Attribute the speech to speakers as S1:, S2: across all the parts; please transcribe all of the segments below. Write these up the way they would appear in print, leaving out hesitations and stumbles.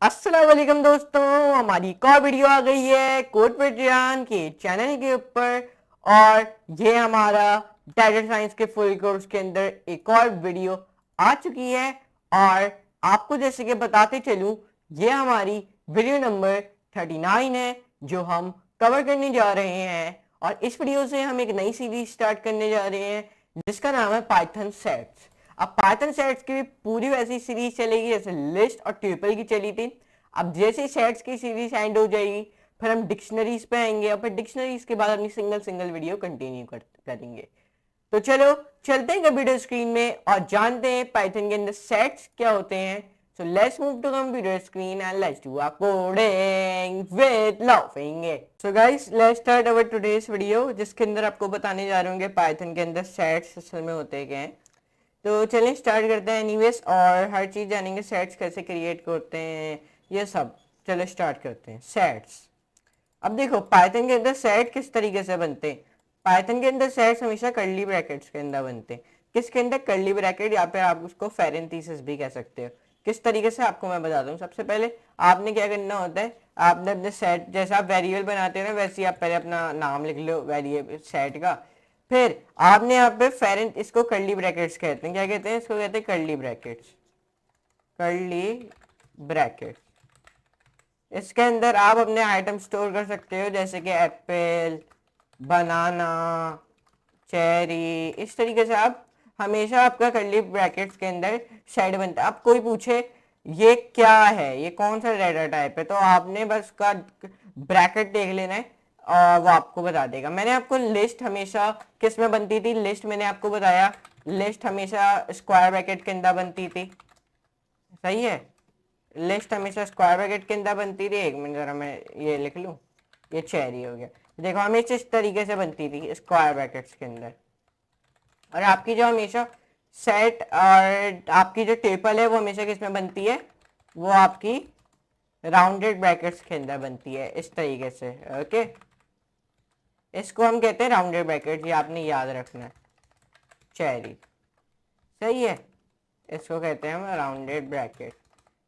S1: अस्सलाम वालेकुम दोस्तों, हमारी एक और वीडियो आ गई है कोड विद रियान के चैनल के ऊपर। और ये हमारा डेटा साइंस के फुल कोर्स के अंदर एक और वीडियो आ चुकी है। और आपको जैसे कि बताते चलूं, ये हमारी वीडियो नंबर 39 है जो हम कवर करने जा रहे हैं। और इस वीडियो से हम एक नई सीरीज स्टार्ट करने जा रहे हैं जिसका नाम है पाइथन सेट्स। अब पाइथन सेट्स की भी पूरी वैसी सीरीज चलेगी जैसे लिस्ट और ट्यूपल की चली थी। अब जैसे सेट्स की सीरीज एंड हो जाएगी, फिर हम डिक्शनरीज पे आएंगे और फिर डिक्शनरीज के बाद अपनी सिंगल सिंगल वीडियो कंटिन्यू करेंगे। तो चलो चलते हैं कंप्यूटर स्क्रीन में और जानते हैं पाइथन के अंदर सेट्स क्या होते हैं। So let's move to computer screen and let's do a coding with laughing. So guys, let's start our today's video जिसके अंदर आपको बताने जा रहे होंगे पाइथन के अंदर सेट्स असल में होते क्या हैं। तो चलिए स्टार्ट करते हैं एनीवेज, और हर चीज़ जानेंगे सेट्स कैसे क्रिएट करते हैं ये सब। चलो स्टार्ट करते हैं सेट्स। अब देखो पाइथन के अंदर सेट किस तरीके से बनते हैं। पाइथन के अंदर सेट्स हमेशा कर्ली ब्रैकेट्स के अंदर बनते हैं। किसके अंदर? कर्ली ब्रैकेट, या फिर आप उसको पैरेंथेसिस भी कह सकते हो। किस तरीके से आपको मैं बता दूं। सबसे पहले आपने क्या करना होता है, आपने अपने सेट जैसे आप वेरिएबल बनाते हो ना, वैसे ही आप पहले अपना नाम लिख लो वेरिएबल सेट का। फिर आपने यहाँ पे फेरेंट, इसको कर्ली ब्रैकेट्स कहते हैं। क्या कहते हैं इसको? कहते हैं कर्ली ब्रैकेट्स। कर्ली ब्रैकेट, इसके अंदर आप अपने आइटम स्टोर कर सकते हो जैसे कि एप्पल, बनाना, चेरी। इस तरीके से आप हमेशा आपका कर्ली ब्रैकेट्स के अंदर सेट बनता है। अब कोई पूछे ये क्या है, ये कौन सा डेटा टाइप है, तो आपने बस उसका ब्रैकेट देख लेना है और वो आपको बता देगा। मैंने आपको लिस्ट हमेशा किस में बनती थी, लिस्ट मैंने आपको बताया, लिस्ट हमेशा स्क्वायर ब्रैकेट के अंदर बनती थी। सही है, लिस्ट हमेशा स्क्वायर ब्रैकेट के अंदर बनती थी। एक मिनट जरा मैं ये लिख लूं, ये चेरी हो गया। देखो हमेशा इस तरीके से बनती थी स्क्वायर ब्रैकेट्स के अंदर। और आपकी जो हमेशा सेट और आपकी जो टेबल है वो हमेशा किस में बनती है, वो आपकी राउंडेड ब्रैकेट्स के अंदर बनती है इस तरीके से। ओके, इसको हम कहते हैं राउंडेड ब्रैकेट, ये आपने याद रखना है। चेरी, सही है, इसको कहते हैं हम राउंडेड ब्रैकेट।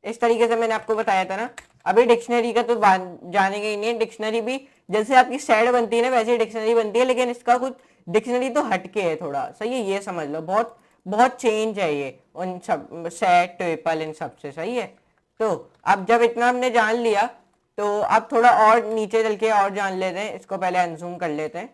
S1: इस तरीके से मैंने आपको बताया था ना। अभी डिक्शनरी का तो जानेंगे ही नहीं। डिक्शनरी भी जैसे आपकी सेट बनती है ना, वैसे ही डिक्शनरी बनती है, लेकिन इसका कुछ डिक्शनरी तो हटके है थोड़ा। सही है, ये समझ लो, बहुत बहुत चेंज है ये उन सब सेट ट्रिपल इन सब से। सही है, तो अब जब इतना हमने जान लिया तो अब थोड़ा और नीचे चल के और जान लेते हैं। इसको पहले अनजूम कर लेते हैं।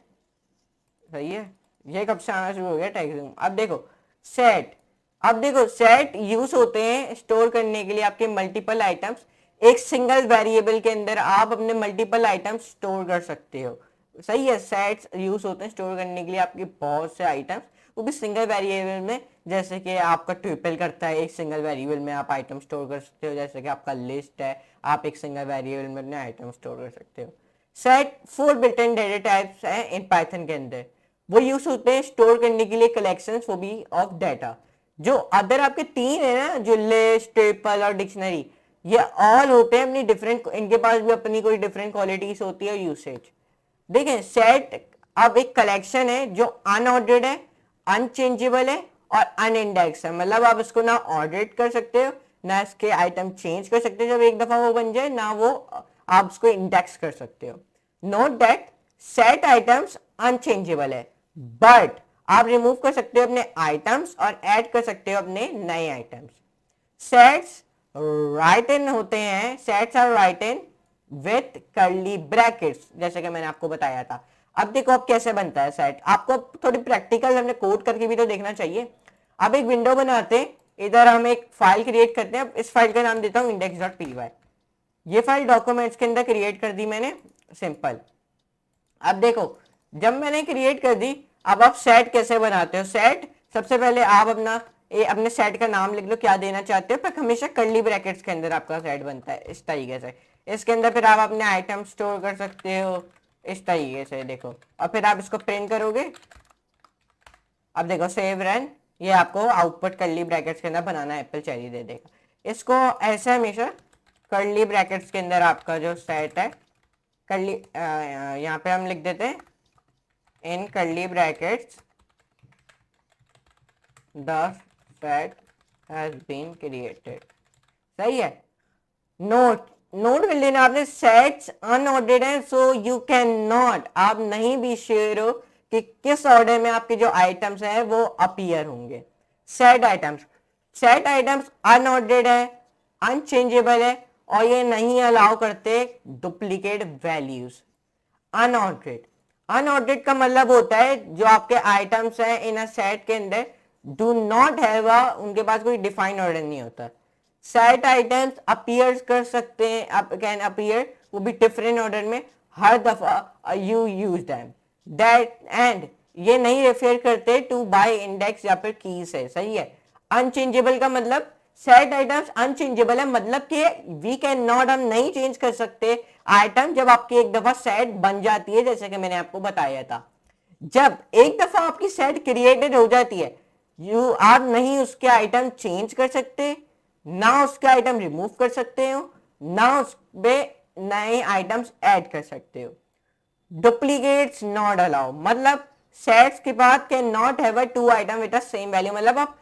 S1: सही है, ये कब से आना शुरू हो गया टैक्स। अब देखो सेट, अब देखो सेट यूज होते हैं स्टोर करने के लिए आपके मल्टीपल आइटम्स। एक सिंगल वेरिएबल के अंदर आप अपने मल्टीपल आइटम्स स्टोर कर सकते हो। सही है, सेट्स यूज होते हैं स्टोर करने के लिए आपके बहुत से आइटम्स, वो भी सिंगल वेरिएबल में। जैसे कि आपका ट्रिपल करता है, एक सिंगल वेरिएबल में आप आइटम स्टोर कर सकते हो। जैसे कि आपका लिस्ट है, आप एक सिंगल वेरिएबल में अपने आइटम स्टोर कर सकते हो। Set 4 built in data types हैं इन पाइथन के अंदर। वो यूज होते हैं स्टोर करने के लिए कलेक्शन वो भी ऑफ डाटा। जो अदर आपके तीन है ना, जो लिस्ट, ट्रिपल और डिक्शनरी, ये ऑल होते हैं अपनी डिफरेंट, इनके पास भी अपनी कोई डिफरेंट क्वालिटीज होती है, यूसेज। देखें सेट अब एक कलेक्शन है जो अनऑर्डर्ड है, अनचेंजेबल है और अनइंडेक्स है। मतलब आप इसको ना ऑर्डर कर सकते हो, ना इसके आइटम चेंज कर सकते हो जब एक दफा वो बन जाए, ना वो आप उसको इंडेक्स कर सकते हो। Note that set items unchangeable है, बट आप रिमूव कर सकते हो अपने आइटम्स और ऐड कर सकते हो अपने नए आइटम्स। सेट्स राइट इन होते हैं, sets are written with curly brackets, जैसे कि मैंने आपको बताया था। अब देखो अब कैसे बनता है सेट, आपको थोड़ी प्रैक्टिकल हमने कोड करके भी तो देखना चाहिए। अब एक विंडो बनाते हैं, इधर हम एक फाइल क्रिएट करते हैं। इस फाइल का नाम देता हूं index.py। ये फाइल डॉक्यूमेंट्स के अंदर क्रिएट कर दी मैंने, सिंपल। अब देखो जब मैंने क्रिएट कर दी, अब आप सेट कैसे बनाते हो। सेट सबसे पहले आप अपने सेट का नाम लिख लो, क्या देना चाहते हो, पर हमेशा कर्ली ब्रैकेट्स के अंदर आपका सेट बनता है इस तरीके से। इसके अंदर फिर आप अपने आइटम स्टोर कर सकते हो इस तरीके से, देखो। और फिर आप इसको प्रिंट करोगे। अब देखो सेव रन, ये आपको आउटपुट कर्ली ब्रैकेट्स के अंदर बनाना एप्पल चेरी दे देगा। इसको ऐसे हमेशा कर्ली ब्रैकेट्स के अंदर आपका जो सेट है, कर्ली यहाँ पे हम लिख देते हैं in curly brackets the set has been created. सही है, नोट नोट कर लेना आपने, सेट्स अनऑर्डर्ड है सो यू कैन नॉट, आप नहीं भी श्योर हो कि किस ऑर्डर में आपके जो आइटम्स हैं वो अपीयर होंगे। सेट आइटम्स अनऑर्डर्ड है, अनचेंजेबल है, और ये नहीं अलाउ करते डुप्लीकेट वैल्यूज। अनऑर्डर्ड अनऑर्डर्ड का मतलब होता है जो आपके आइटम्स हैं इन अ सेट के अंदर डू नॉट हैव अ, उनके पास कोई डिफाइंड ऑर्डर नहीं होता। सेट आइटम्स अपीयर कर सकते हैं, कैन अपीयर, वो भी डिफरेंट ऑर्डर में हर दफा you use them, that and ये नहीं रेफर करते टू बाय इंडेक्स या फिर की से, सही है। अनचेंजेबल का मतलब सेट आइटम्स अनचेंजेबल है, मतलब कि वी कैन नॉट, हम नहीं चेंज कर सकते आइटम जब आपकी एक दफा सेट बन जाती है, जैसे कि मैंने आपको बताया था। जब एक दफा आपकी सेट क्रिएटेड हो जाती है, यू आप नहीं उसके आइटम चेंज कर सकते, ना उसके आइटम रिमूव कर सकते हो, ना उस पे नए आइटम्स ऐड कर सकते हो। डुप्लीकेट्स नॉट अलाउ, मतलब सेट्स के बाद can not have a two item with the same value, मतलब आप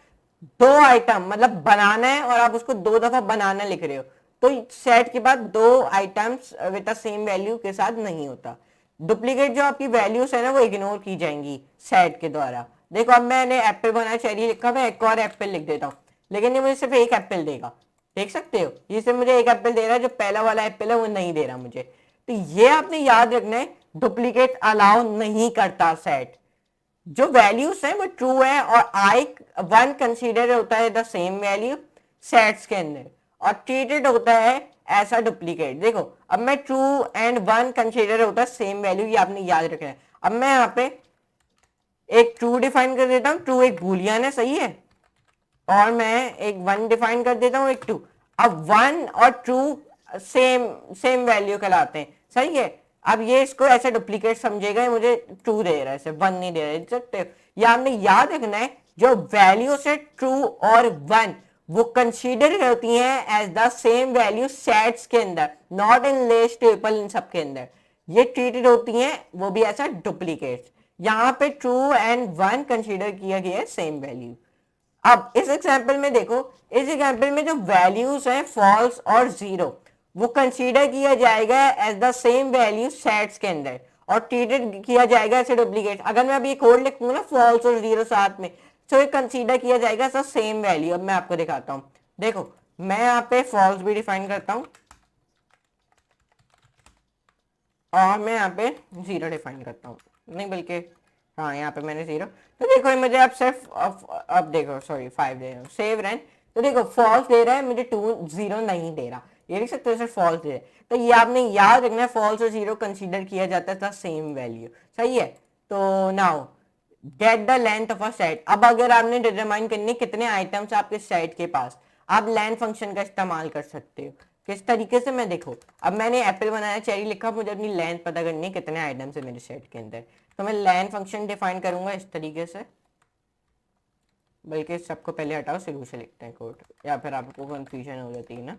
S1: दो आइटम मतलब बनाना है और आप उसको दो दफा बनाना लिख रहे हो, तो सेट के बाद दो items with the same value के साथ नहीं होता। डुप्लीकेट जो आपकी वैल्यूज है ना वो इग्नोर की जाएंगी सेट के द्वारा। देखो अब मैंने एप्पल बनाया, चेरी लिखा, मैं एक और एप्पल लिख देता हूँ, लेकिन ये मुझे सिर्फ एक एप्पल देगा, देख सकते हो, ये सिर्फ मुझे एक एप्पल दे रहा है, जो पहला वाला एप्पल है वो नहीं दे रहा मुझे। तो ये आपने याद रखना है, डुप्लीकेट अलाउ नहीं करता सेट। जो वैल्यूज है वो ट्रू है, और आई वन कंसीडर होता है द सेम वैल्यू सेट्स के अंदर, और ट्रीटेड होता है ऐसा डुप्लीकेट। देखो अब मैं ट्रू एंड वन कंसीडर होता है सेम वैल्यू, ये आपने याद रखना है। अब मैं यहाँ पे एक ट्रू डिफाइन कर देता हूँ, ट्रू एक बूलियन है, सही है, और मैं एक वन डिफाइन कर देता हूँ, एक टू। अब वन और ट्रू सेम सेम वैल्यू कहलाते हैं, सही है। अब ये इसको ऐसे डुप्लीकेट समझेगा, मुझे ट्रू दे रहा है, ऐसे वन नहीं दे रहा है, देख सकते हो। ये आपने याद रखना है, जो वैल्यू से ट्रू और वन वो कंसीडर करती हैं as the same value sets के अंदर, नॉट इन लेस टेबल, इन सब के अंदर ये ट्रीटेड होती हैं, वो भी ऐसा डुप्लीकेट। यहाँ पे ट्रू एंड वन कंसीडर किया गया है सेम वैल्यू। अब इस एग्जाम्पल में देखो, इस एग्जाम्पल में जो वैल्यूज हैं फॉल्स और जीरो, वो कंसीडर किया जाएगा as the same value sets के अंदर, और ट्रीटेड किया जाएगा ऐसे डुप्लीकेट। अगर मैं अभी एक और लिखूंगा ना फॉल्स और जीरो साथ में, तो ये कंसीडर किया जाएगा एज द सेम वैल्यू। अब मैं आपको दिखाता हूं, देखो मैं यहाँ पे फॉल्स भी डिफाइन करता हूं, और मैं यहाँ पे जीरो डिफाइन करता हूँ, नहीं बल्कि हाँ यहाँ पे मैंने जीरो। तो देखो मुझे अब सिर्फ अब देखो सॉरी 5 दे रहा हूँ, सेव रन। तो देखो फॉल्स दे रहा है मुझे, 2 जीरो नहीं दे रहा, ये देख सकते हो सिर्फ फॉल्स दे रहा है। तो ये आपने याद रखना है, फॉल्स और जीरो कंसीडर किया जाता था सेम वैल्यू, सही है। तो now get the length of a set. अब अगर आपने डिटरमाइन करनी कितने आइटम्स आपके सेट के पास, आप लेंथ फंक्शन का इस्तेमाल कर सकते हो। किस तरीके से, मैं देखो अब मैंने एप्पल बनाया, चेरी लिखा, मुझे अपनी लेंथ पता करनी है कितने आइटम्स है मेरे सेट के अंदर, तो मैं लेंथ फंक्शन डिफाइन करूंगा इस तरीके से। बल्कि सबको पहले हटाओ, शुरू से लिखते हैं कोड, या फिर आपको कंफ्यूजन हो जाती है ना।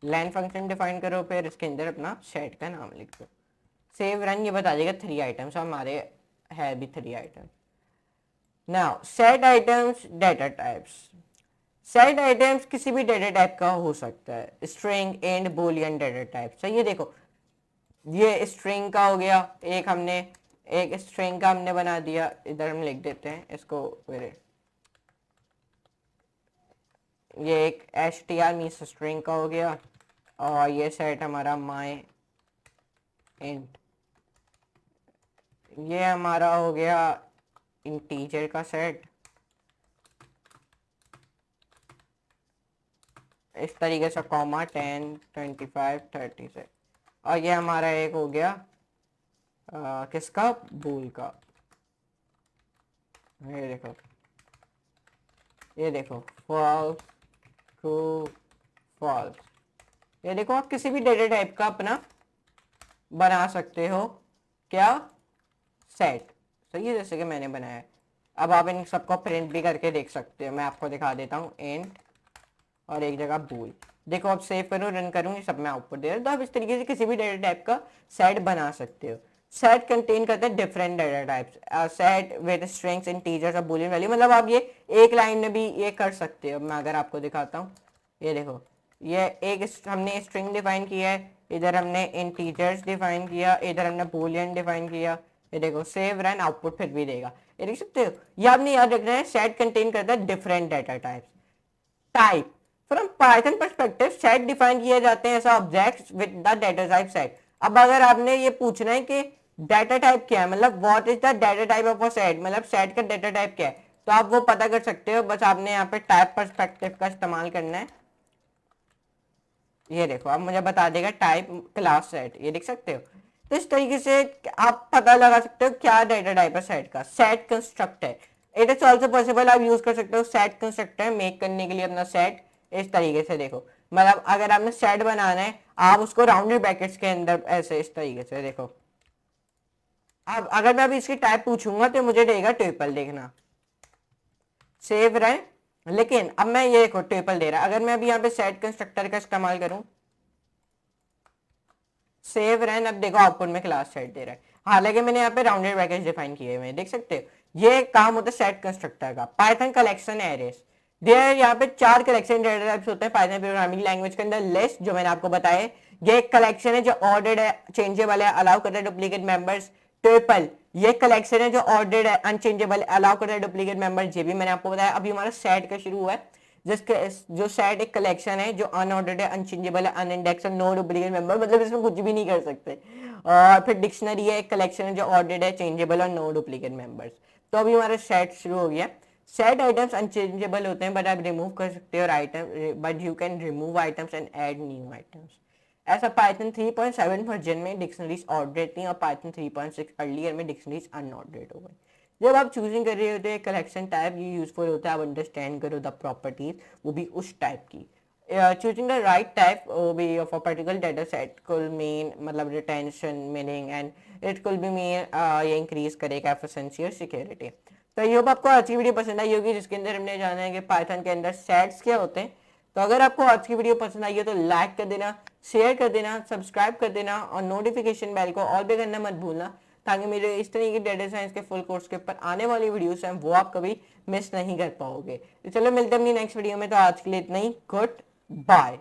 S1: लेंथ फंक्शन डिफाइन करो, फिर इसके अंदर अपना सेट का नाम लिख दो, सेव रन, ये बता देगा 3 आइटम्स, हमारे है भी 3 item. Now set items data types. Set items किसी भी डेटा टाइप का हो सकता है, string, int, Boolean data type. सही है, देखो ये स्ट्रिंग का हो गया, एक हमने एक स्ट्रिंग का हमने बना दिया, इधर हम लिख देते हैं इसको, ये एक str मीन्स स्ट्रिंग का हो गया, और ये सेट हमारा माई इंट, ये हमारा हो गया इंटीजर का सेट, इस तरीके से कॉमा 10 25 30 से, और ये हमारा एक हो गया किसका, बूल का। ये देखो फॉल्स ट्रू फॉल्स, ये देखो आप किसी भी डेटा टाइप का अपना बना सकते हो क्या, सेट। सही है, जैसे कि मैंने बनाया है। अब आप इन सबको प्रिंट भी करके देख सकते हो, मैं आपको दिखा देता हूँ, इंट और एक जगह बूल। देखो अब सेव करूँ, रन करूँ, ये सब में आउटपुट दे रहा है। तो आप इस तरीके से किसी भी डेटा टाइप का सेट बना सकते हो। सेट कंटेन करता है different data types, set with strings, integers और बूलियन वैल्यू, मतलब आप ये एक लाइन में भी ये कर सकते हो। मैं अगर आपको दिखाता हूँ, ये देखो ये एक हमने स्ट्रिंग डिफाइन किया है, इधर हमने इंटीजर्स डिफाइन किया, इधर हमने बूलियन डिफाइन किया। ये देखो सेव रन आउटपुट फिर भी देगा, ये देख सकते हो। ये आपने याद रखना है सेट कंटेन करता है different data types. Type from Python perspective set define किए जाते हैं ऐसा objects with the data type set. अब अगर आपने ये पूछना है कि डाटा टाइप क्या है, मतलब what is the data type of a set, मतलब सेट का डाटा टाइप क्या है, तो आप वो पता कर सकते हो। बस आपने यहाँ पे टाइप पर्सपेक्टिव का इस्तेमाल करना है। ये देखो अब मुझे बता देगा टाइप क्लास सेट, ये देख सकते हो। तो इस तरीके से आप पता लगा सकते हो क्या डाटा टाइप है सेट का। सेट कंस्ट्रक्ट है, इट इज ऑल्सो पॉसिबल, आप यूज कर सकते हो सेट कंस्ट्रक्टर मेक करने के लिए अपना सेट। इस तरीके से देखो, मतलब अगर आपने सेट बनाना है आप उसको राउंडेड ब्रैकेट्स के अंदर ऐसे इस तरीके से देखो। अब अगर मैं अभी इसकी टाइप पूछूंगा तो मुझे देगा ट्रिपल, देखना सेव रहे। लेकिन अब मैं ये देखो ट्रिपल दे रहा है। अगर मैं अभी यहाँ पे सेट कंस्ट्रक्टर का इस्तेमाल करूं, सेव रन, अब देखो आउटपुट में क्लास सेट दे रहा है। हालांकि मैंने यहाँ पे राउंडेड ब्रैकेट्स डिफाइन किए हुए हैं, देख सकते हो। ये काम होता है सेट कंस्ट्रक्टर का। पाइथन कलेक्शन एरेस देयर, यहाँ पे 4 कलेक्शन डेटा टाइप्स होते हैं पाइथन प्रोग्रामिंग लैंग्वेज के अंदर। लिस्ट जो मैंने आपको बताया, ये एक कलेक्शन है जो ऑर्डर्ड है, चेंजेबल है, अलाउ करता है डुप्लीकेट मेंबर्स। ट्रिपल ये कलेक्शन है जो ऑर्डर्ड है, अनचेंजेबल, अलाउ करता है डुप्लीकेट मेंबर्स। ये भी मैंने आपको बताया। अभी हमारा सेट का शुरू हुआ है, जिसके जो सेट एक कलेक्शन है जो अनऑर्डर्ड है, अनचेंजेबल है, अनइंडेक्स, नो डुप्लीकेट मेंबर, मतलब इसमें कुछ भी नहीं कर सकते। और फिर डिक्शनरी है एक कलेक्शन है जो ऑर्डर्ड है, चेंजेबल और नो डुप्लीकेट मेंबर्स। तो अभी हमारा सेट शुरू हो गया। सेट आइटम्स अनचेंजेबल होते हैं बट आप रिमूव कर सकते हो item, but you can remove items and add new items. ऐसा पाइथन 3.7 वर्जन में डिक्शनरीज ऑर्डर्ड थी और पाइथन 3.6 अर्लियर में डिक्शनरीज अनऑर्डर्ड हो गई। जब आप चूजिंग कर रहे होते हैं कलेक्शन टाइप, ये यूजफुल होता है, आप अंडरस्टैंड करो द प्रॉपर्टीज, वो भी उस टाइप की। चूजिंग द राइट टाइप भी of a particular data set कुल मीन, मतलब रिटेंशन मीनिंग, एंड इट कुल बी मीन ये इंक्रीज करेगा एफिशिएंसी और सिक्योरिटी। तो ये आपको आज की वीडियो पसंद आई होगी, जिसके अंदर हमने जाना है कि पाइथन के अंदर सेट्स क्या होते हैं। तो अगर आपको आज की वीडियो पसंद आई है तो लाइक कर देना, शेयर कर देना, सब्सक्राइब कर देना और नोटिफिकेशन बेल को ऑल पे करना मत भूलना, ताकि मेरे इस तरह के डेटा साइंस के फुल कोर्स के ऊपर आने वाली वीडियोस हैं वो आप कभी मिस नहीं कर पाओगे। तो चलो मिलते हैं अपनी नेक्स्ट वीडियो में। तो आज के लिए इतना ही, गुड बाय।